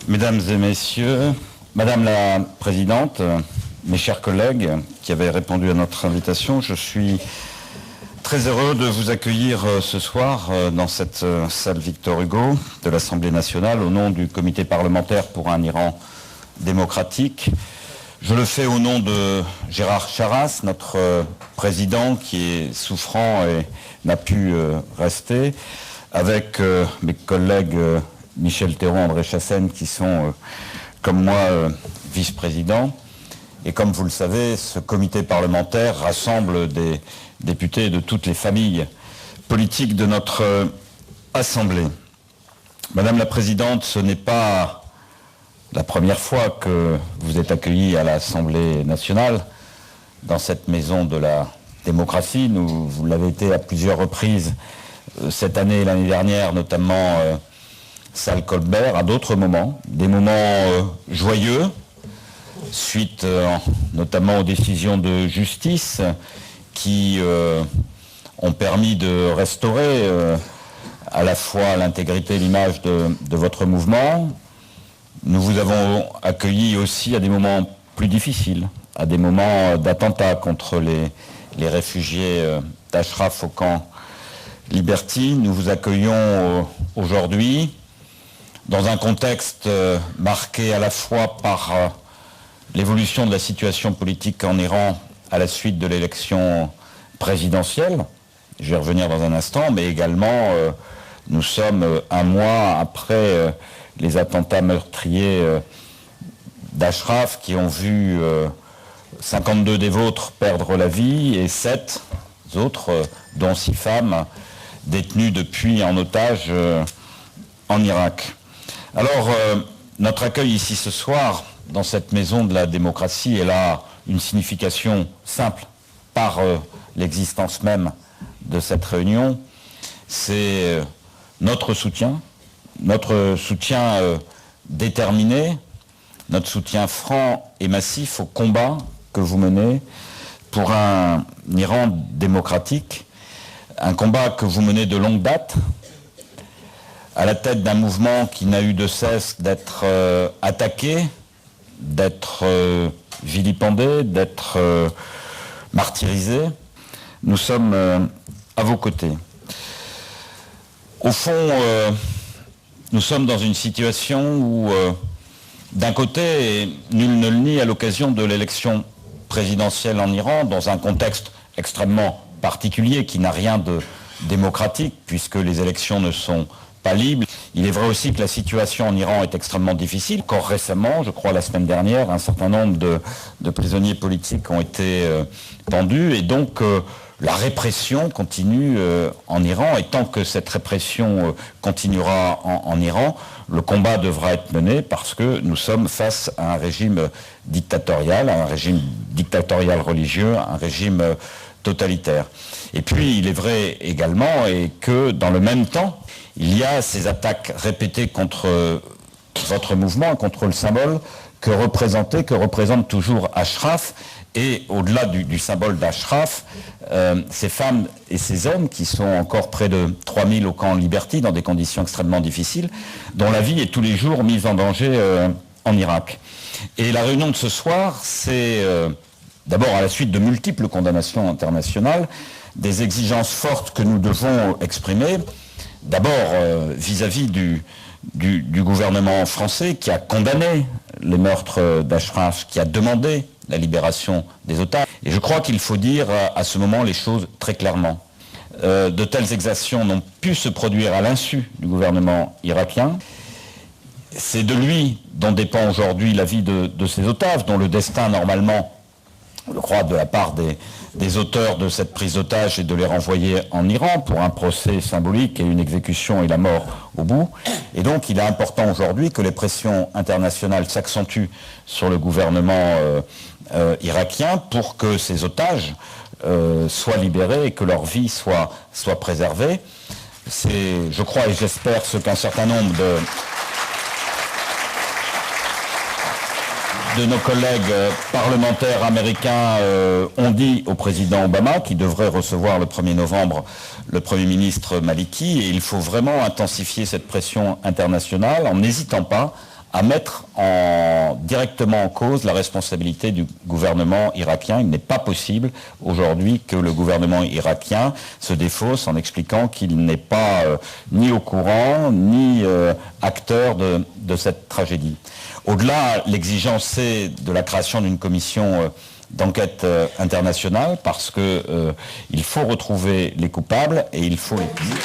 Mesdames et messieurs, Madame la Présidente, mes chers collègues qui avaient répondu à notre invitation, je suis très heureux de vous accueillir ce soir dans cette salle Victor Hugo de l'Assemblée nationale au nom du Comité parlementaire pour un Iran démocratique. Je le fais au nom de Gérard Charras, notre président qui est souffrant et n'a pu rester, avec mes collègues Michel Théron, André Chassaigne, qui sont, comme moi, vice-présidents. Et comme vous le savez, ce comité parlementaire rassemble des députés de toutes les familles politiques de notre Assemblée. Madame la Présidente, ce n'est pas la première fois que vous êtes accueillie à l'Assemblée nationale, dans cette maison de la démocratie. Vous l'avez été à plusieurs reprises cette année et l'année dernière, notamment salle Colbert, à d'autres moments, des moments joyeux, suite notamment aux décisions de justice qui ont permis de restaurer à la fois l'intégrité et l'image de votre mouvement. Nous vous avons accueilli aussi à des moments plus difficiles, à des moments d'attentats contre les réfugiés d'Ashraf au camp Liberty. Nous vous accueillons aujourd'hui dans un contexte marqué à la fois par l'évolution de la situation politique en Iran à la suite de l'élection présidentielle, je vais revenir dans un instant, mais également nous sommes un mois après les attentats meurtriers d'Ashraf qui ont vu 52 des vôtres perdre la vie et 7 autres, dont 6 femmes, détenues depuis en otage en Irak. Alors, notre accueil ici ce soir, dans cette maison de la démocratie, elle a une signification simple par l'existence même de cette réunion. C'est notre soutien déterminé, notre soutien franc et massif au combat que vous menez pour un Iran démocratique, un combat que vous menez de longue date, à la tête d'un mouvement qui n'a eu de cesse d'être attaqué, d'être vilipendé, d'être martyrisé. Nous sommes à vos côtés. Au fond, nous sommes dans une situation où, d'un côté, et nul ne le nie, à l'occasion de l'élection présidentielle en Iran, dans un contexte extrêmement particulier qui n'a rien de démocratique, puisque les élections ne sont pas libre. Il est vrai aussi que la situation en Iran est extrêmement difficile. Encore récemment, je crois la semaine dernière, un certain nombre de prisonniers politiques ont été pendus. Et donc, la répression continue en Iran. Et tant que cette répression continuera en Iran, le combat devra être mené parce que nous sommes face à un régime dictatorial religieux, un régime totalitaire. Et puis, il est vrai également que dans le même temps, il y a ces attaques répétées contre votre mouvement, contre le symbole que représente toujours Ashraf. Et au-delà du symbole d'Ashraf, ces femmes et ces hommes qui sont encore près de 3000 au camp Liberty dans des conditions extrêmement difficiles, dont la vie est tous les jours mise en danger en Irak. Et la réunion de ce soir, c'est d'abord à la suite de multiples condamnations internationales, des exigences fortes que nous devons exprimer. D'abord, vis-à-vis du gouvernement français qui a condamné les meurtres d'Ashraf, qui a demandé la libération des otages. Et je crois qu'il faut dire à ce moment les choses très clairement. De telles exactions n'ont pu se produire à l'insu du gouvernement irakien. C'est de lui dont dépend aujourd'hui la vie de ces otages, dont le destin normalement, je crois, de la part des auteurs de cette prise d'otages et de les renvoyer en Iran pour un procès symbolique et une exécution et la mort au bout. Et donc il est important aujourd'hui que les pressions internationales s'accentuent sur le gouvernement irakien pour que ces otages soient libérés et que leur vie soit préservée. C'est, je crois et j'espère, ce qu'un certain nombre de nos collègues parlementaires américains ont dit au président Obama, qui devrait recevoir le 1er novembre le Premier ministre Maliki, et il faut vraiment intensifier cette pression internationale en n'hésitant pas à mettre directement en cause la responsabilité du gouvernement irakien. Il n'est pas possible aujourd'hui que le gouvernement irakien se défausse en expliquant qu'il n'est pas ni au courant, ni acteur de cette tragédie. Au-delà, l'exigence, c'est de la création d'une commission d'enquête internationale, parce que il faut retrouver les coupables et il faut les punir.